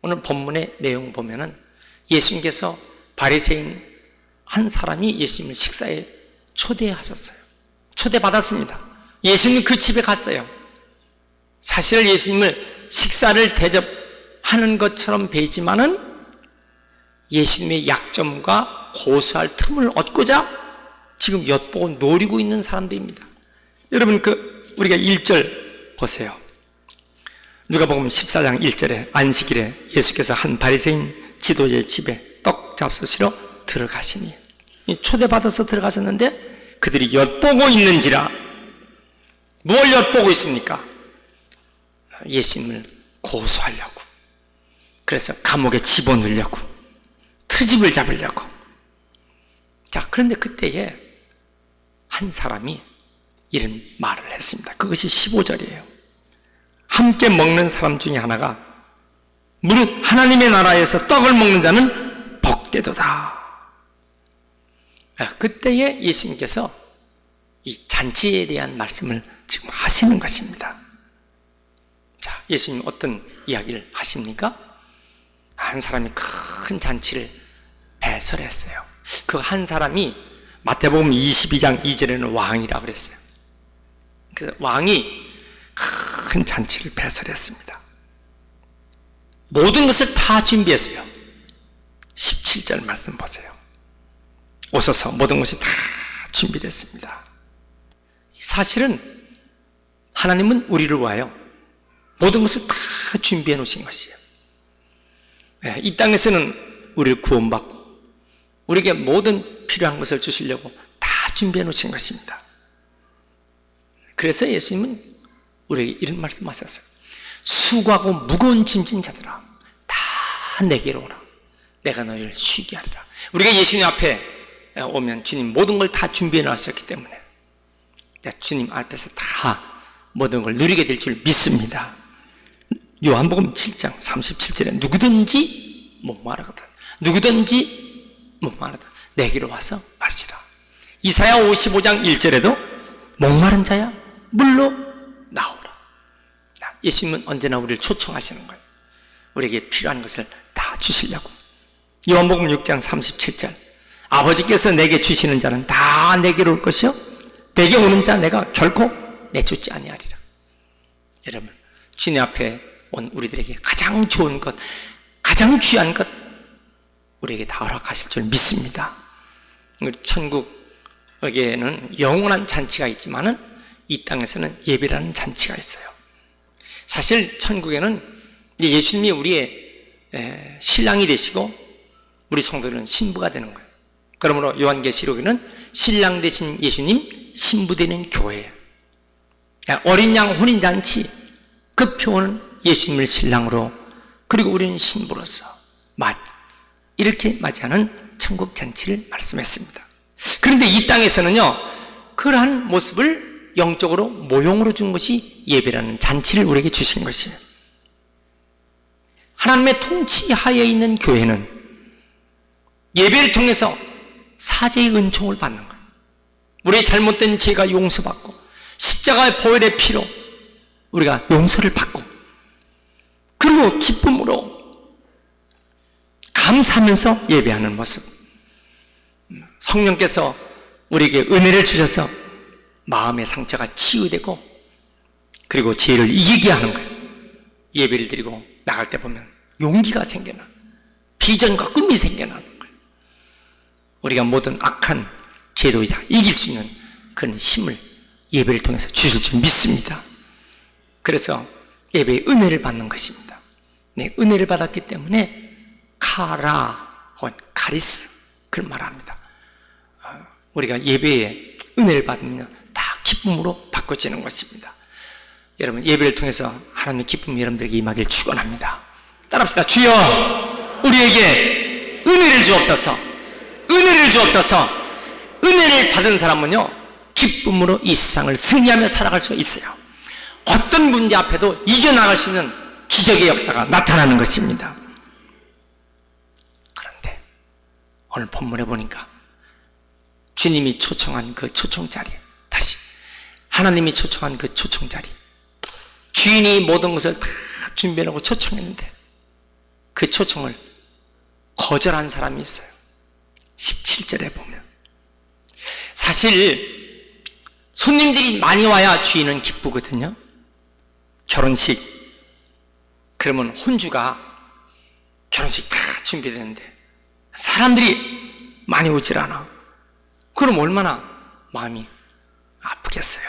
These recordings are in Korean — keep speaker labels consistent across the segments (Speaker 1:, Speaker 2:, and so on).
Speaker 1: 오늘 본문의 내용 보면은 예수님께서 바리새인 한 사람이 예수님을 식사에 초대하셨어요. 초대받았습니다. 예수님은 그 집에 갔어요. 사실 예수님을 식사를 대접하는 것처럼 보이지만은 예수님의 약점과 고수할 틈을 얻고자 지금 엿보고 노리고 있는 사람들입니다. 여러분, 우리가 1절 보세요. 누가복음 14장 1절에 안식일에 예수께서 한 바리새인 지도자의 집에 떡 잡수시러 들어가시니, 초대받아서 들어가셨는데 그들이 엿보고 있는지라. 뭘 엿보고 있습니까? 예수님을 고소하려고. 그래서 감옥에 집어넣으려고, 트집을 잡으려고. 자, 그런데 그때에 한 사람이 이런 말을 했습니다. 그것이 15절이에요. 함께 먹는 사람 중에 하나가 무릇 하나님의 나라에서 떡을 먹는 자는 복되도다. 그때에 예수님께서 이 잔치에 대한 말씀을 지금 하시는 것입니다. 자, 예수님 어떤 이야기를 하십니까? 한 사람이 큰 잔치를 배설했어요. 그 한 사람이 마태복음 22장 2절에는 왕이라고 그랬어요. 그래서 왕이 큰 잔치를 배설했습니다. 모든 것을 다 준비했어요. 17절 말씀 보세요. 오셔서 모든 것이 다 준비됐습니다. 사실은 하나님은 우리를 위하여 모든 것을 다 준비해 놓으신 것이에요. 이 땅에서는 우리를 구원받고 우리에게 모든 필요한 것을 주시려고 다 준비해 놓으신 것입니다. 그래서 예수님은 우리에게 이런 말씀하셨어요. 수고하고 무거운 짐진 자들아, 다 내게로 오라. 내가 너희를 쉬게 하리라. 우리가 예수님 앞에 오면 주님 모든 걸 다 준비해 놓으셨기 때문에 주님 앞에서 다 모든 걸 누리게 될 줄 믿습니다. 요한복음 7장 37절에 누구든지 목마르거든, 누구든지 목마르거든 내게로 와서 마시라. 이사야 55장 1절에도 목마른 자야 물로 나오라. 예수님은 언제나 우리를 초청하시는 거예요. 우리에게 필요한 것을 다 주시려고. 요한복음 6장 37절 아버지께서 내게 주시는 자는 다 내게로 올 것이요 내게 오는 자 내가 결코 내쫓지 아니하리라. 여러분, 주님 앞에 온 우리들에게 가장 좋은 것, 가장 귀한 것 우리에게 다 허락하실 줄 믿습니다. 천국에는 영원한 잔치가 있지만은 이 땅에서는 예배라는 잔치가 있어요. 사실 천국에는 예수님이 우리의 신랑이 되시고 우리 성도들은 신부가 되는 거예요. 그러므로 요한계시록에는 신랑 되신 예수님, 신부 되는 교회예요. 어린 양 혼인잔치, 그 표현은 예수님을 신랑으로 그리고 우리는 신부로서 이렇게 맞이하는 천국 잔치를 말씀했습니다. 그런데 이 땅에서는요, 그러한 모습을 영적으로 모형으로 준 것이 예배라는 잔치를 우리에게 주신 것이에요. 하나님의 통치 하에 있는 교회는 예배를 통해서 사죄의 은총을 받는 거예요. 우리의 잘못된 죄가 용서받고 십자가의 보혈의 피로 우리가 용서를 받고 그리고 기쁨으로 감사하면서 예배하는 모습. 성령께서 우리에게 은혜를 주셔서 마음의 상처가 치유되고 그리고 죄를 이기게 하는 거예요. 예배를 드리고 나갈 때 보면 용기가 생겨나, 비전과 꿈이 생겨나는 거예요. 우리가 모든 악한 죄도 다 이길 수 있는 그런 힘을 예배를 통해서 주실 줄 믿습니다. 그래서 예배의 은혜를 받는 것입니다. 네, 은혜를 받았기 때문에 카리스 그런 말을 합니다. 우리가 예배에 은혜를 받으면 다 기쁨으로 바꿔지는 것입니다. 여러분, 예배를 통해서 하나님의 기쁨이 여러분들에게 임하길 축원합니다. 따라합시다. 주여 우리에게 은혜를 주옵소서. 은혜를 주옵소서. 은혜를 받은 사람은요 기쁨으로 이 세상을 승리하며 살아갈 수 있어요. 어떤 문제 앞에도 이겨나갈 수 있는 기적의 역사가 나타나는 것입니다. 그런데 오늘 본문에 보니까 주님이 초청한 그 초청자리, 다시 하나님이 초청한 그 초청자리, 주인이 모든 것을 다 준비해놓고 초청했는데 그 초청을 거절한 사람이 있어요. 17절에 보면. 사실 손님들이 많이 와야 주인은 기쁘거든요. 결혼식 그러면 혼주가 결혼식 다 준비되는데 사람들이 많이 오질 않아. 그럼 얼마나 마음이 아프겠어요.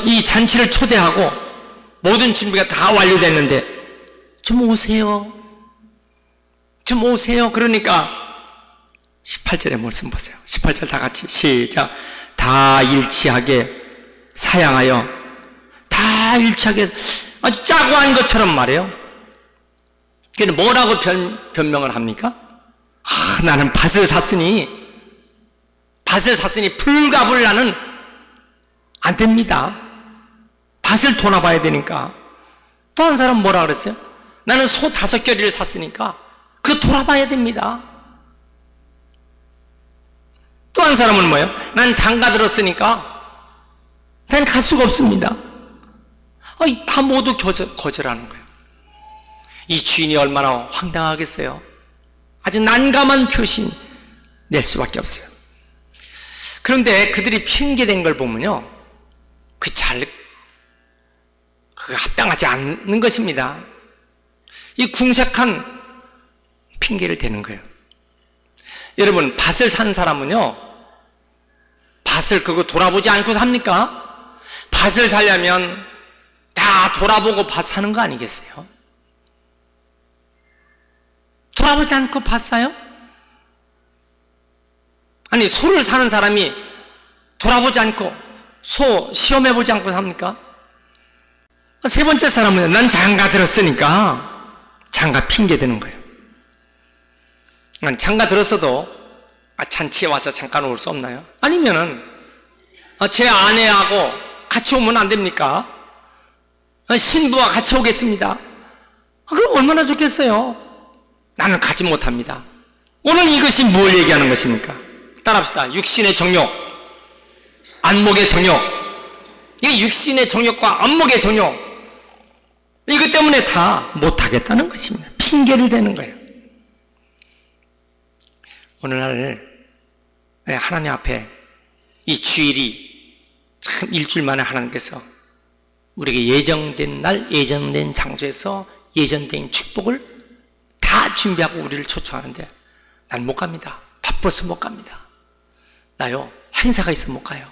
Speaker 1: 이 잔치를 초대하고 모든 준비가 다 완료됐는데 좀 오세요. 좀 오세요. 그러니까 18절의 말씀 보세요. 18절 다 같이 시작. 다 일치하게 사양하여, 다 일치하게 아주 짜고 한 것처럼 말해요. 그는 뭐라고 변명을 합니까? 나는 밭을 샀으니 풀값을 나는 안 됩니다. 밭을 돌아봐야 되니까. 또 한 사람은 뭐라 그랬어요? 나는 소 5겨리를 샀으니까 그거 돌아봐야 됩니다. 또 한 사람은 뭐예요? 난 장가 들었으니까 난 갈 수가 없습니다. 다 모두 거절하는 거예요. 이 주인이 얼마나 황당하겠어요. 아주 난감한 표신 낼 수밖에 없어요. 그런데 그들이 핑계댄 걸 보면요, 그게 합당하지 않는 것입니다. 이 궁색한 핑계를 대는 거예요. 여러분, 밭을 산 사람은요, 밭을 그거 돌아보지 않고 삽니까? 밭을 사려면 다 돌아보고 밭 사는 거 아니겠어요? 돌아보지 않고 밭 사요? 아니, 소를 사는 사람이 돌아보지 않고, 소 시험해보지 않고 삽니까? 세 번째 사람은 난 장가 들었으니까 장가 핑계 대는 거예요. 난 장가 들었어도 잔치에 와서 잠깐 올 수 없나요? 아니면은 제 아내하고 같이 오면 안 됩니까? 신부와 같이 오겠습니다. 그럼 얼마나 좋겠어요. 나는 가지 못합니다. 오늘 이것이 뭘 얘기하는 것입니까? 따라합시다. 육신의 정욕, 안목의 정욕. 이게 육신의 정욕과 안목의 정욕, 이것 때문에 다 못하겠다는 것입니다. 핑계를 대는 거예요. 오늘날 하나님 앞에 이 주일이 참 일주일 만에 하나님께서 우리에게 예정된 날, 예정된 장소에서 예정된 축복을 다 준비하고 우리를 초청하는데 난 못 갑니다. 바빠서 못 갑니다. 나요, 행사가 있어 못 가요.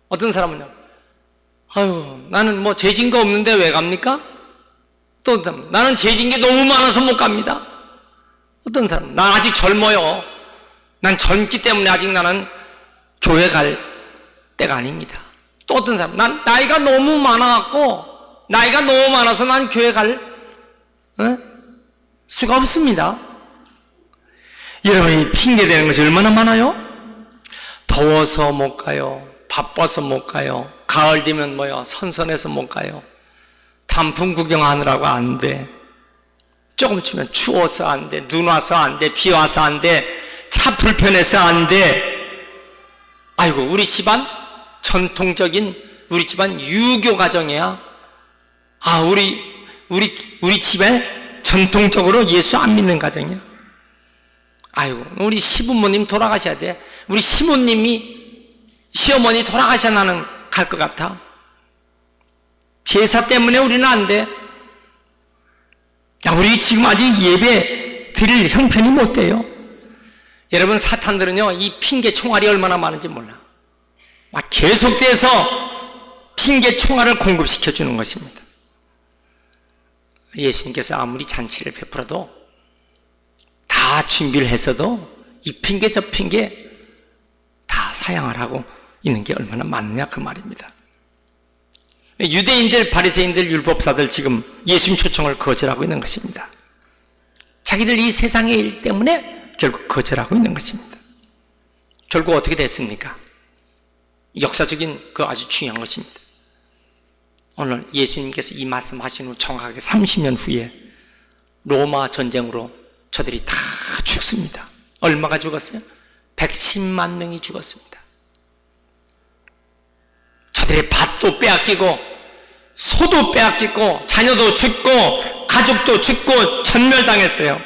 Speaker 1: 어떤 사람은요, 나는 뭐 죄진 거 없는데 왜 갑니까? 또 어떤 사람은 나는 죄진 게 너무 많아서 못 갑니다. 어떤 사람은 나 아직 젊어요. 난 젊기 때문에 아직 나는 교회 갈 때가 아닙니다. 또 어떤 사람은 난 나이가 너무 많아서 난 교회 갈 수가 없습니다. 여러분이 핑계대는 것이 얼마나 많아요? 더워서 못 가요. 바빠서 못 가요. 가을 되면 선선해서 못 가요. 단풍 구경하느라고 안 돼. 조금 치면 추워서 안 돼. 눈 와서 안 돼. 비 와서 안 돼. 차 불편해서 안 돼. 아이고, 우리 집안 전통적인 우리 집안 유교 가정이야. 우리 집에 전통적으로 예수 안 믿는 가정이야. 아이고, 우리 시부모님 돌아가셔야 돼. 우리 시어머니 돌아가셔야 나는 갈 것 같아. 제사 때문에 우리는 안 돼. 우리 지금 아직 예배 드릴 형편이 못 돼요. 여러분, 사탄들은요, 이 핑계 총알이 얼마나 많은지 몰라. 계속돼서 핑계 총알을 공급시켜 주는 것입니다. 예수님께서 아무리 잔치를 베풀어도, 다 준비를 했어도 이 핑계 저 핑계 다 사양을 하고 있는 게 얼마나 많느냐 그 말입니다. 유대인들, 바리새인들, 율법사들 지금 예수님 초청을 거절하고 있는 것입니다. 자기들 이 세상의 일 때문에 결국 거절하고 있는 것입니다. 결국 어떻게 됐습니까? 역사적인 그 아주 중요한 것입니다. 오늘 예수님께서 이 말씀하신 후 정확하게 30년 후에 로마 전쟁으로 저들이 다 죽습니다. 얼마가 죽었어요? 110만 명이 죽었습니다. 저들의 밭도 빼앗기고 소도 빼앗기고 자녀도 죽고 가족도 죽고 전멸당했어요.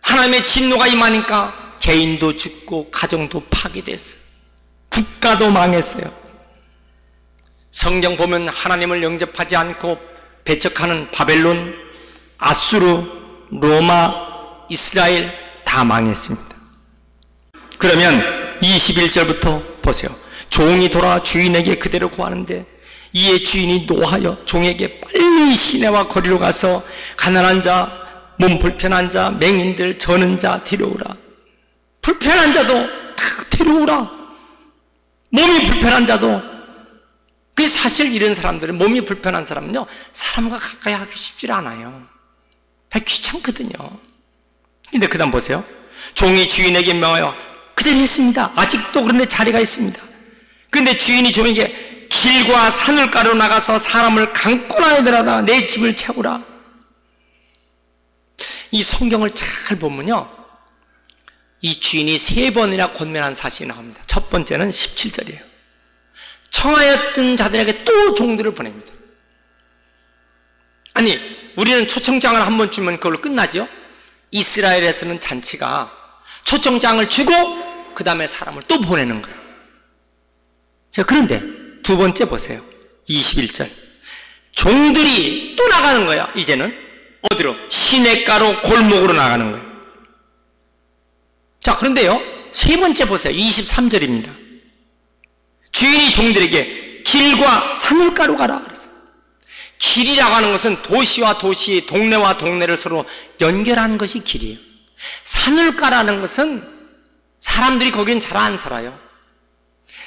Speaker 1: 하나님의 진노가 임하니까 개인도 죽고 가정도 파괴됐어요. 국가도 망했어요. 성경 보면 하나님을 영접하지 않고 배척하는 바벨론, 아수르, 로마, 이스라엘 다 망했습니다. 그러면 21절부터 보세요. 종이 돌아 주인에게 그대로 구하는데 이에 주인이 노하여 종에게 빨리 시내와 거리로 가서 가난한 자, 몸 불편한 자, 맹인들, 저는 자 데려오라. 불편한 자도 다 데려오라. 몸이 불편한 자도. 그 사실 이런 사람들은, 몸이 불편한 사람은요, 사람과 가까이 하기 쉽지 않아요. 귀찮거든요. 근데 그 다음 보세요. 종이 주인에게 명하여 그대로 했습니다. 아직도 그런데 자리가 있습니다. 그런데 주인이 종에게 길과 산울가로 나가서 사람을 강권하여 들어다 내 집을 채우라. 이 성경을 잘 보면요, 이 주인이 3번이나 권면한 사실이 나옵니다. 첫 번째는 17절이에요. 청하였던 자들에게 또 종들을 보냅니다. 아니, 우리는 초청장을 한번 주면 그걸로 끝나죠? 이스라엘에서는 잔치가 초청장을 주고 그 다음에 사람을 또 보내는 거예요. 자, 그런데 두 번째 보세요. 21절. 종들이 또 나가는 거야. 이제는 어디로? 시냇가로 골목으로 나가는 거예요. 자, 그런데요, 세 번째 보세요. 23절입니다. 주인이 종들에게 길과 산울가로 가라 그랬어요. 길이라고 하는 것은 도시와 도시, 동네와 동네를 서로 연결하는 것이 길이에요. 산울가라는 것은 사람들이 거긴 잘 안 살아요.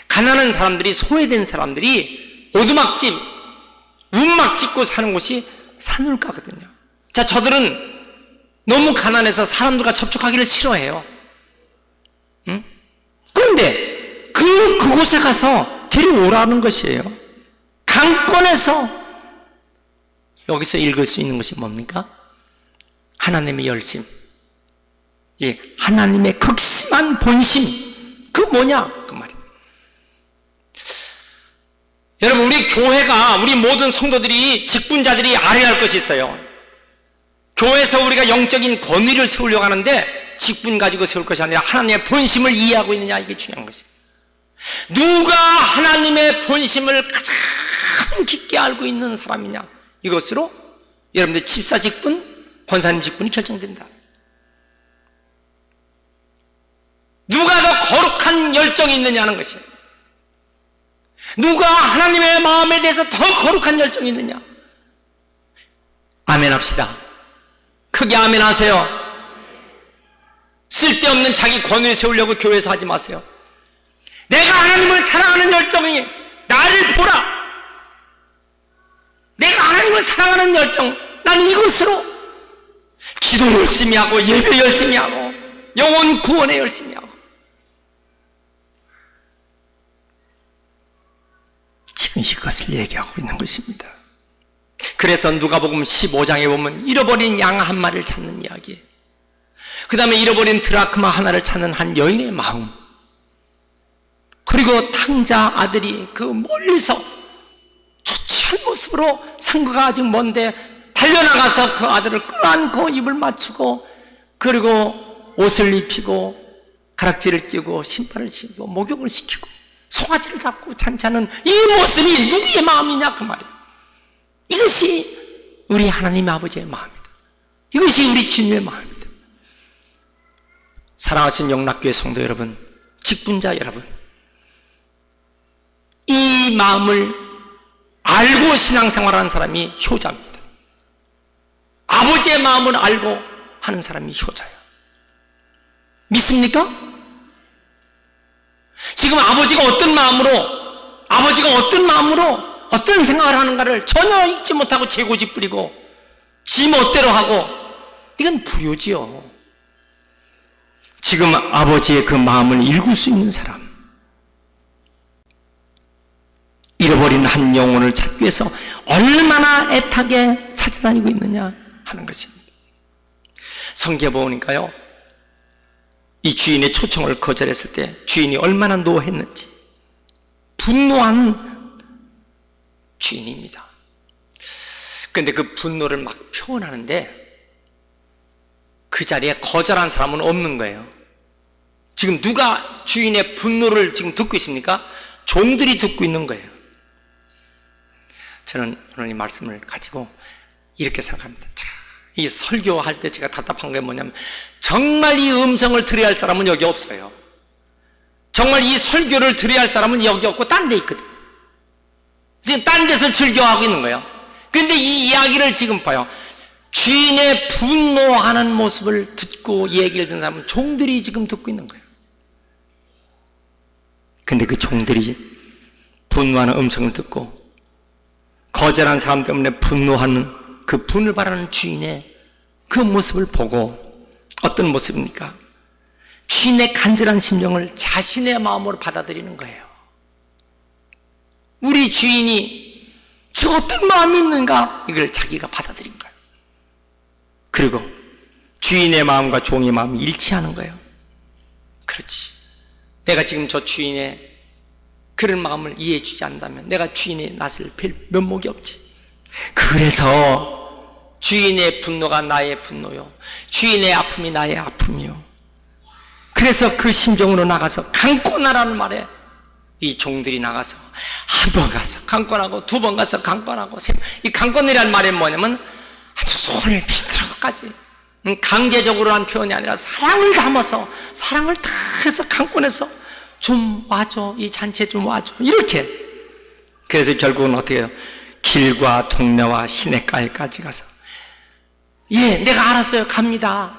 Speaker 1: 가난한 사람들이, 소외된 사람들이 오두막집, 움막 짓고 사는 곳이 산울가거든요. 자, 저들은 너무 가난해서 사람들과 접촉하기를 싫어해요. 응? 그런데 그곳에 가서 데려오라는 것이에요. 강권에서. 여기서 읽을 수 있는 것이 뭡니까? 하나님의 열심, 예, 하나님의 극심한 본심. 그 뭐냐? 그 말이에요. 여러분, 우리 교회가, 우리 모든 성도들이, 직분자들이 알아야 할 것이 있어요. 교회에서 우리가 영적인 권위를 세우려고 하는데 직분 가지고 세울 것이 아니라 하나님의 본심을 이해하고 있느냐, 이게 중요한 것이에요. 누가 하나님의 본심을 가장 깊게 알고 있는 사람이냐, 이것으로 여러분들 집사 직분, 권사님 직분이 결정된다. 누가 더 거룩한 열정이 있느냐는 것이에요. 누가 하나님의 마음에 대해서 더 거룩한 열정이 있느냐. 아멘 합시다. 크게 아멘 하세요. 쓸데없는 자기 권위를 세우려고 교회에서 하지 마세요. 내가 하나님을 사랑하는 열정이, 나를 보라. 내가 하나님을 사랑하는 열정, 난 이것으로 기도 열심히 하고, 예배 열심히 하고, 영혼 구원에 열심히 하고. 지금 이것을 얘기하고 있는 것입니다. 그래서 누가복음 15장에 보면 잃어버린 양 한 마리를 찾는 이야기, 그 다음에 잃어버린 드라크마 하나를 찾는 한 여인의 마음, 그리고 탕자 아들이 그 멀리서 초췌한 모습으로, 상가가 아직 먼데 달려나가서 그 아들을 끌어안고 입을 맞추고, 그리고 옷을 입히고 가락지를 끼고 신발을 신고 목욕을 시키고 송아지를 잡고 잔치하는 이 모습이 누구의 마음이냐, 그 말이에요. 이것이 우리 하나님 아버지의 마음이다. 이것이 우리 주님의 마음이다. 사랑하신 영락교회 성도 여러분, 직분자 여러분, 이 마음을 알고 신앙생활하는 사람이 효자입니다. 아버지의 마음을 알고 하는 사람이 효자예요. 믿습니까? 지금 아버지가 어떤 마음으로 어떤 생각을 하는가를 전혀 읽지 못하고 재고집 부리고 지 멋대로 하고, 이건 불효지요. 지금 아버지의 그 마음을 읽을 수 있는 사람, 잃어버린 한 영혼을 찾기 위해서 얼마나 애타게 찾아다니고 있느냐 하는 것입니다. 성경에 보니까요, 이 주인의 초청을 거절했을 때 주인이 얼마나 노했는지, 분노한 주인입니다. 근데 그 분노를 막 표현하는데 그 자리에 거절한 사람은 없는 거예요. 지금 누가 주인의 분노를 지금 듣고 있습니까? 종들이 듣고 있는 거예요. 저는 오늘 이 말씀을 가지고 이렇게 생각합니다. 자, 이 설교할 때 제가 답답한 게 뭐냐면 정말 이 음성을 들어야 할 사람은 여기 없어요. 정말 이 설교를 들어야 할 사람은 여기 없고 딴 데 있거든요. 지금 딴 데서 즐겨하고 있는 거예요. 그런데 이 이야기를 지금 봐요. 주인의 분노하는 모습을 듣고 얘기를 듣는 사람은 종들이 지금 듣고 있는 거예요. 근데 그 종들이 분노하는 음성을 듣고 거절한 사람 때문에 분노하는 그 분을 바라는 주인의 그 모습을 보고 어떤 모습입니까? 주인의 간절한 심정을 자신의 마음으로 받아들이는 거예요. 우리 주인이 저 어떤 마음이 있는가 이걸 자기가 받아들인 거예요. 그리고 주인의 마음과 종의 마음이 일치하는 거예요. 그렇지. 내가 지금 저 주인의 그런 마음을 이해해 주지 않는다면 내가 주인의 낯을 뵐 면목이 없지. 그래서 주인의 분노가 나의 분노요, 주인의 아픔이 나의 아픔이요. 그래서 그 심정으로 나가서 강권하라는 말에 이 종들이 나가서 한 번 가서 강권하고 두 번 가서 강권하고 이 강권이라는 말이 뭐냐면 아주 손을 비틀어까지 강제적으로 한 표현이 아니라 사랑을 담아서 사랑을 다 해서 강권해서 좀 와줘, 이 잔치에 좀 와줘, 이렇게. 그래서 결국은 어떻게 해요? 길과 동네와 시냇가에까지 가서 예, 내가 알았어요, 갑니다.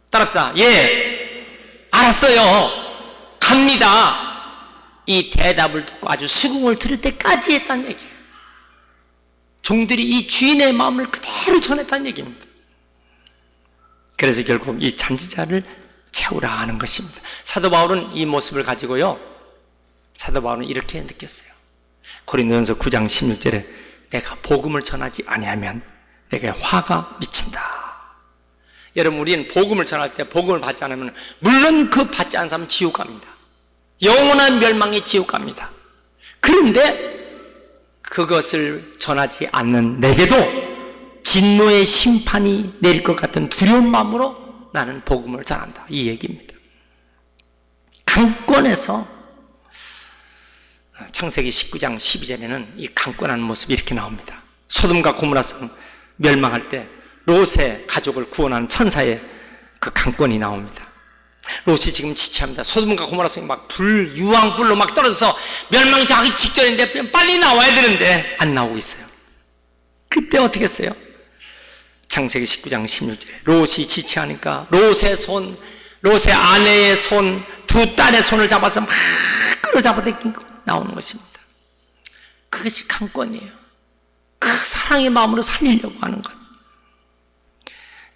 Speaker 1: 따라합시다. 예, 알았어요, 갑니다. 이 대답을 듣고 아주 수긍을 들을 때까지 했다는 얘기예요. 종들이 이 주인의 마음을 그대로 전했다는 얘기입니다. 그래서 결국 이 잔치자를 채우라 하는 것입니다. 사도 바울은 이 모습을 가지고요, 사도 바울은 이렇게 느꼈어요. 고린도전서 9장 16절에 내가 복음을 전하지 아니하면 내게 화가 미친다. 여러분, 우리는 복음을 전할 때 복음을 받지 않으면 물론 그 받지 않은 사람은 지옥 갑니다. 영원한 멸망에 지옥 갑니다. 그런데 그것을 전하지 않는 내게도 진노의 심판이 내릴 것 같은 두려운 마음으로 나는 복음을 전한다, 이 얘기입니다. 강권에서 창세기 19장 12절에는 이 강권한 모습이 이렇게 나옵니다. 소돔과 고모라성 멸망할 때 롯의 가족을 구원하는 천사의 그 강권이 나옵니다. 롯이 지금 지체합니다. 소돔과 고모라성이 막 유황불로 막 떨어져서 멸망이 하기 직전인데 빨리 나와야 되는데 안 나오고 있어요. 그때 어떻게 했어요? 창세기 19장 16절에 롯이 지체하니까 롯의 아내의 손, 두 딸의 손을 잡아서 막 끌어잡아당기고 나오는 것입니다. 그것이 강권이에요. 그 사랑의 마음으로 살리려고 하는 것.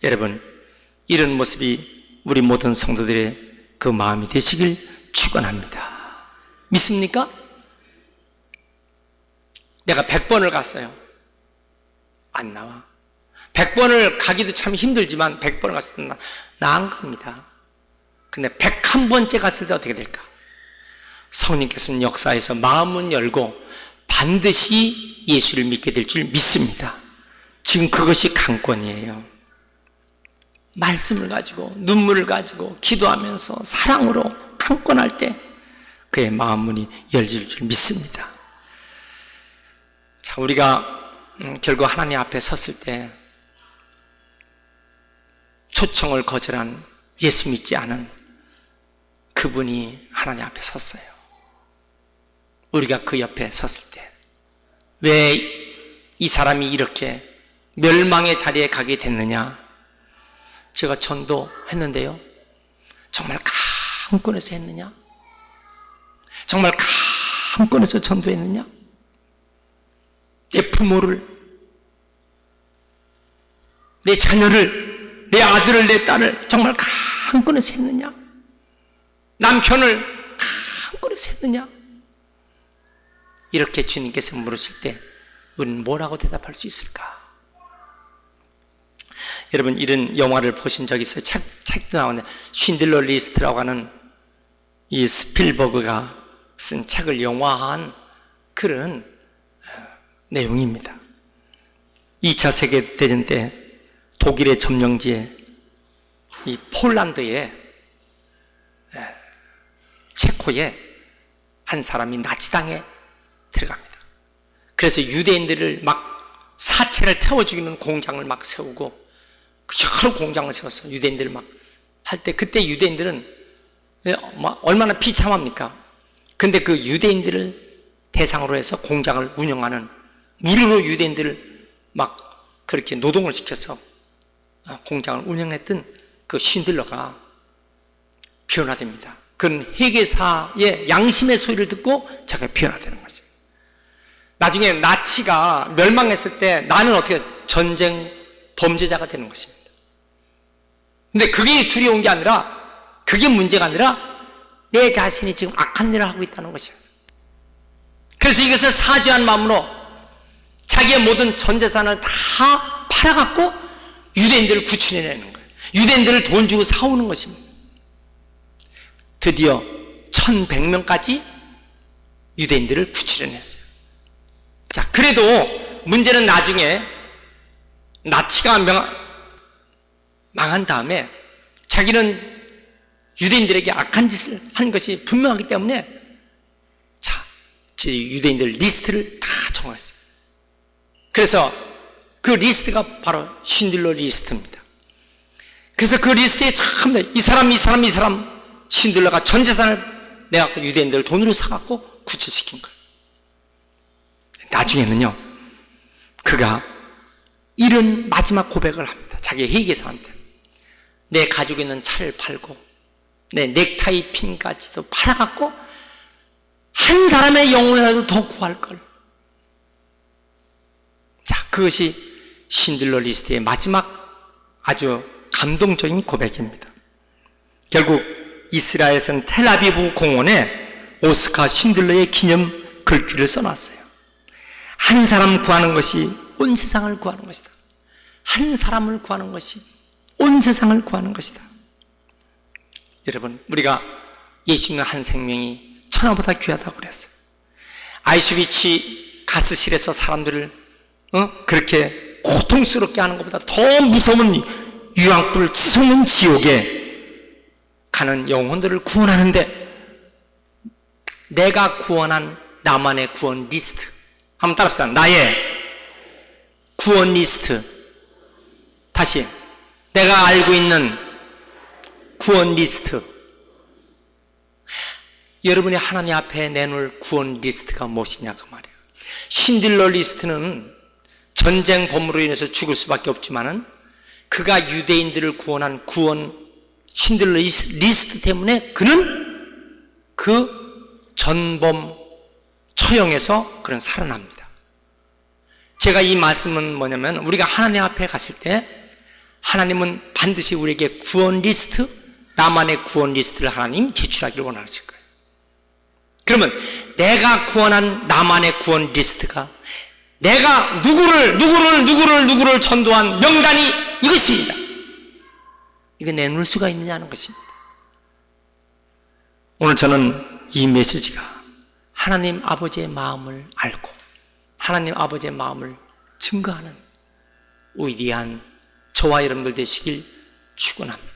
Speaker 1: 여러분, 이런 모습이 우리 모든 성도들의 그 마음이 되시길 축원합니다. 믿습니까? 내가 100번을 갔어요. 안 나와. 100번을 가기도 참 힘들지만 100번을 갔을 때 나은 겁니다. 근데 101번째 갔을 때 어떻게 될까? 성령께서는 역사에서 마음은 열고 반드시 예수를 믿게 될 줄 믿습니다. 지금 그것이 강권이에요. 말씀을 가지고 눈물을 가지고 기도하면서 사랑으로 강권할 때 그의 마음 문이 열릴 줄 믿습니다. 자, 우리가 결국 하나님 앞에 섰을 때 초청을 거절한, 예수 믿지 않은 그분이 하나님 앞에 섰어요. 우리가 그 옆에 섰을 때 왜 이 사람이 이렇게 멸망의 자리에 가게 됐느냐? 제가 전도했는데요, 정말 강권해서 했느냐? 정말 강권해서 전도했느냐? 내 부모를, 내 자녀를, 내 아들을, 내 딸을 정말 강권해서 했느냐? 남편을 강권해서 했느냐? 이렇게 주님께서 물으실 때 우리는 뭐라고 대답할 수 있을까? 여러분, 이런 영화를 보신 적 있어요? 책도 나오는데 쉰들러 리스트라고 하는 이 스필버그가 쓴 책을 영화한 그런 내용입니다. 2차 세계대전 때 독일의 점령지에 이 폴란드에 체코에 한 사람이 나치당에 들어갑니다. 그래서 유대인들을 막 사체를 태워 죽이는 공장을 막 세우고 여러 공장을 세웠어. 유대인들을 막 할 때 그때 유대인들은 얼마나 비참합니까? 근데 그 유대인들을 대상으로 해서 공장을 운영하는 무료로 유대인들을 막 그렇게 노동을 시켜서 공장을 운영했던 그 신들러가 변화됩니다. 그건 회계사의 양심의 소리를 듣고 자기가 변화되는 거죠. 나중에 나치가 멸망했을 때 나는 어떻게 전쟁 범죄자가 되는 것입니다. 근데 그게 두려운 게 아니라, 그게 문제가 아니라 내 자신이 지금 악한 일을 하고 있다는 것이었어요. 그래서 이것을 사죄한 마음으로 자기의 모든 전 재산을 다 팔아갖고 유대인들을 구출해내는 거예요. 유대인들을 돈 주고 사오는 것입니다. 드디어 1100명까지 유대인들을 구출해냈어요. 자, 그래도 문제는 나중에 나치가 망한 다음에 자기는 유대인들에게 악한 짓을 한 것이 분명하기 때문에 자, 유대인들 리스트를 다 정했어요. 그래서 그 리스트가 바로 신들러 리스트입니다. 그래서 그 리스트에 참 이 사람 신들러가 전 재산을 내갖고 유대인들을 돈으로 사갖고 구출시킨 거예요. 나중에는요, 그가 이런 마지막 고백을 합니다. 자기 회계사한테. 내 가지고 있는 차를 팔고 내 넥타이 핀까지도 팔아갖고 한 사람의 영혼이라도 더 구할 걸. 자, 그것이 신들러 리스트의 마지막 아주 감동적인 고백입니다. 결국 이스라엘에서는 텔아비브 공원에 오스카 신들러의 기념 글귀를 써놨어요. 한 사람 구하는 것이 온 세상을 구하는 것이다. 한 사람을 구하는 것이 온 세상을 구하는 것이다. 여러분, 우리가 예수님의 한 생명이 천하보다 귀하다고 그랬어요. 아이슈비츠 가스실에서 사람들을 그렇게 고통스럽게 하는 것보다 더 무서운 유황불 치솟는 지옥에 가는 영혼들을 구원하는데, 내가 구원한 나만의 구원 리스트 한번 따라합시다. 나의 구원 리스트. 다시, 내가 알고 있는 구원 리스트. 여러분이 하나님 앞에 내놓을 구원 리스트가 무엇이냐 그 말이에요. 신들러 리스트는 전쟁 범으로 인해서 죽을 수밖에 없지만은 그가 유대인들을 구원한 구원 신들러 리스트 때문에 그는 그 전범 처형에서 그는 살아납니다. 제가 이 말씀은 뭐냐면, 우리가 하나님 앞에 갔을 때 하나님은 반드시 우리에게 구원 리스트, 나만의 구원 리스트를 하나님 제출하기를 원하실 거예요. 그러면 내가 구원한 나만의 구원 리스트가 내가 누구를 전도한 명단이 이것입니다. 이거 내놓을 수가 있느냐는 것입니다. 오늘 저는 이 메시지가 하나님 아버지의 마음을 알고 하나님 아버지의 마음을 증거하는 위대한 저와 여러분들 되시길 축원합니다.